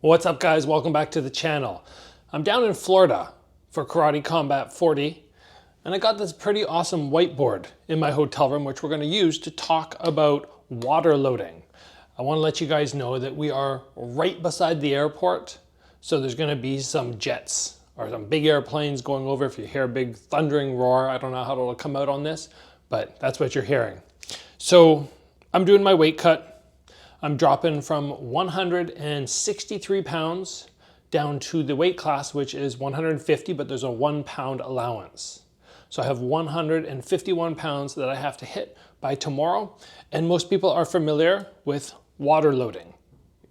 What's up guys, welcome back to the channel. I'm down in Florida for Karate Combat 40 and I got this pretty awesome whiteboard in my hotel room which we're going to use to talk about water loading. I want to let you guys know that we are right beside the airport, so there's going to be some jets or some big airplanes going over. If you hear a big thundering roar, I don't know how it'll come out on this, but that's what you're hearing. So I'm doing my weight cut. I'm dropping from 163 pounds down to the weight class, which is 150, but there's a 1 pound allowance. So I have 151 pounds that I have to hit by tomorrow. And most people are familiar with water loading.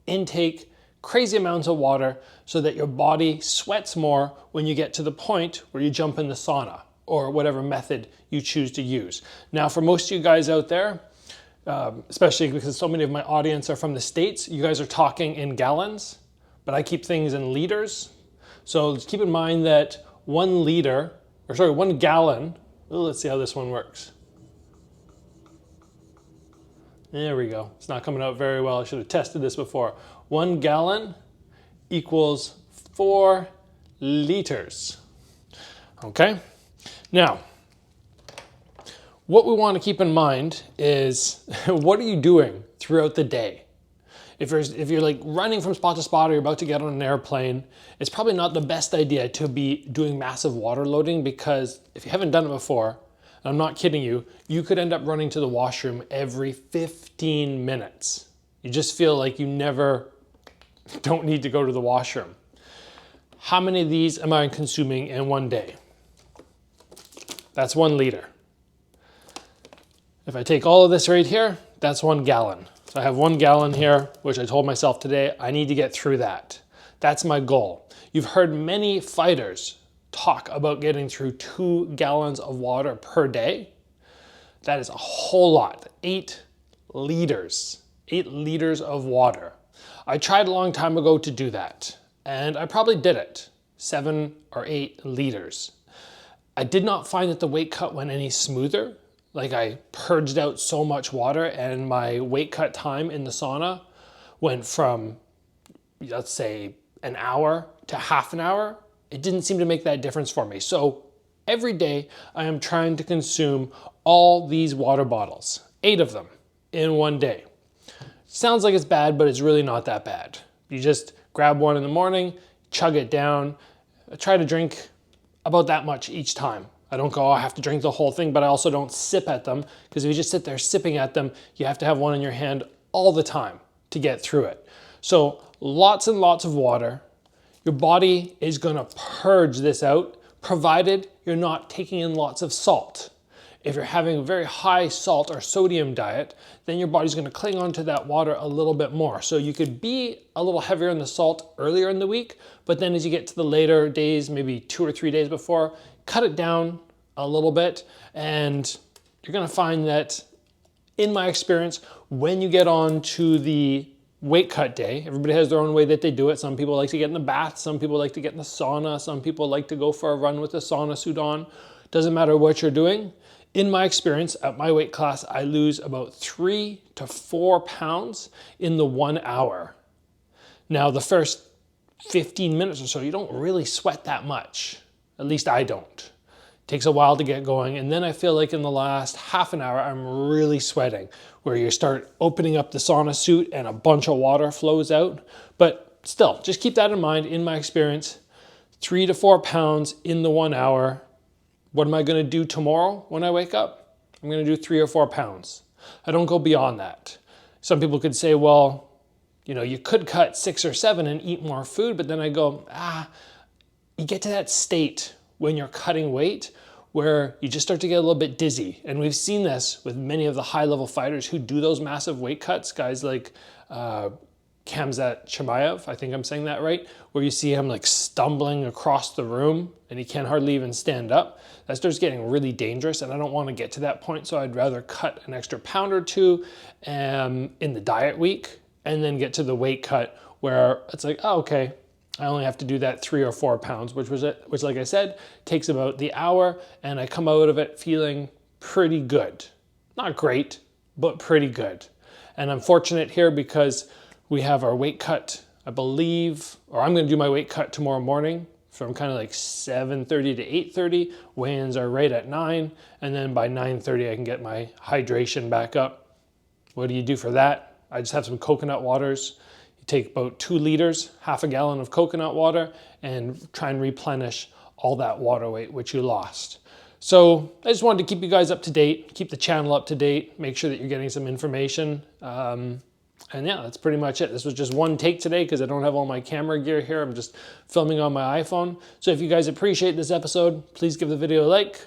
Intake crazy amounts of water so that your body sweats more when you get to the point where you jump in the sauna or whatever method you choose to use. Now, for most of you guys out there, especially because so many of my audience are from the States, you guys are talking in gallons, but I keep things in liters. So keep in mind that 1 gallon, let's see how this one works. There we go. It's not coming out very well. I should have tested this before. 1 gallon equals 4 liters. Okay? Now, what we want to keep in mind is what are you doing throughout the day? If you're like running from spot to spot or you're about to get on an airplane, it's probably not the best idea to be doing massive water loading, because if you haven't done it before, and I'm not kidding you, you could end up running to the washroom every 15 minutes. You just feel like you don't need to go to the washroom. How many of these am I consuming in one day? That's 1 liter. If I take all of this right here, that's 1 gallon. So I have 1 gallon here, which I told myself today, I need to get through that. That's my goal. You've heard many fighters talk about getting through 2 gallons of water per day. That is a whole lot, 8 liters. 8 liters of water. I tried a long time ago to do that, and I probably did it, 7 or 8 liters. I did not find that the weight cut went any smoother. Like, I purged out so much water and my weight cut time in the sauna went from, let's say, an hour to half an hour. It didn't seem to make that difference for me. So every day I am trying to consume all these water bottles, 8 of them in one day. Sounds like it's bad, but it's really not that bad. You just grab one in the morning, chug it down. I try to drink about that much each time. I don't go, oh, I have to drink the whole thing, but I also don't sip at them, because if you just sit there sipping at them, you have to have one in your hand all the time to get through it. So lots and lots of water. Your body is gonna purge this out, provided you're not taking in lots of salt. If you're having a very high salt or sodium diet, then your body's gonna cling onto that water a little bit more. So you could be a little heavier in the salt earlier in the week, but then as you get to the later days, maybe 2 or 3 days before, cut it down a little bit, and you're gonna find that, in my experience, when you get on to the weight cut day, everybody has their own way that they do it. Some people like to get in the bath, some people like to get in the sauna, some people like to go for a run with the sauna suit on. Doesn't matter what you're doing. In my experience, at my weight class, I lose about 3 to 4 pounds in the 1 hour. Now, the first 15 minutes or so, you don't really sweat that much. At least I don't. It takes a while to get going. And then I feel like in the last half an hour, I'm really sweating, where you start opening up the sauna suit and a bunch of water flows out. But still, just keep that in mind. In my experience, 3 to 4 pounds in the 1 hour. What am I going to do tomorrow when I wake up? I'm going to do 3 or 4 pounds. I don't go beyond that. Some people could say, well, you know, you could cut 6 or 7 and eat more food, but then I go, you get to that state when you're cutting weight where you just start to get a little bit dizzy. And we've seen this with many of the high-level fighters who do those massive weight cuts, guys like Khamzat Chimaev, I think I'm saying that right, where you see him like stumbling across the room and he can't hardly even stand up. That starts getting really dangerous, and I don't want to get to that point, so I'd rather cut an extra pound or 2 in the diet week and then get to the weight cut where it's like, oh, okay, I only have to do that 3 or 4 pounds, which like I said, takes about the hour, and I come out of it feeling pretty good. Not great, but pretty good. And I'm fortunate here because we have our weight cut I believe, or I'm going to do my weight cut tomorrow morning from kind of like 7:30 to 8:30. Weigh-ins are right at 9, and then by 9:30 I can get my hydration back up. What do you do for that? I just have some coconut waters. You take about 2 liters, half a gallon of coconut water, and try and replenish all that water weight which you lost. So I just wanted to keep you guys up to date, keep the channel up to date, make sure that you're getting some information. And yeah, that's pretty much it. This was just one take today because I don't have all my camera gear here. I'm just filming on my iPhone. So if you guys appreciate this episode, please give the video a like,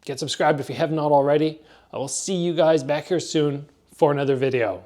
get subscribed if you have not already. I will see you guys back here soon for another video.